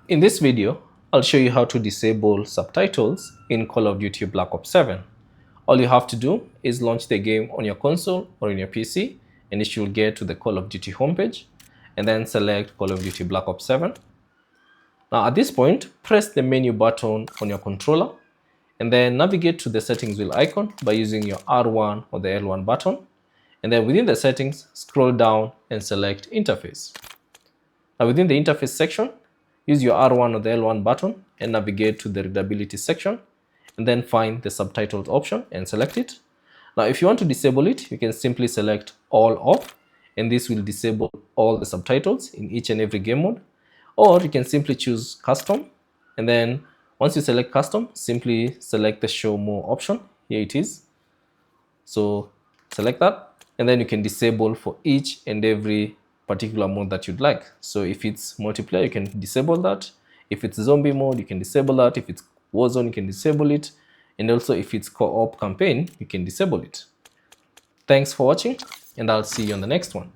In this video, I'll show you how to disable subtitles in Call of Duty Black Ops 7. All you have to do is launch the game on your console or on your PC, and it should get to the Call of Duty homepage, and then select Call of Duty Black Ops 7. Now at this point, press the menu button on your controller, and then navigate to the settings wheel icon by using your R1 or the L1 button. And then within the settings, scroll down and select Interface. Now within the Interface section, use your R1 or the L1 button and navigate to the Readability section, and then find the Subtitles option and select it. Now if you want to disable it, you can simply select All Off, and this will disable all the subtitles in each and every game mode. Or you can simply choose Custom, and then once you select Custom, simply select the Show More option. Here it is. So select that, and then you can disable for each and every particular mode that you'd like. So if it's multiplayer, you can disable that. If it's zombie mode, you can disable that. If it's Warzone, you can disable it. And also if it's co-op campaign, you can disable it. Thanks for watching, and I'll see you on the next one.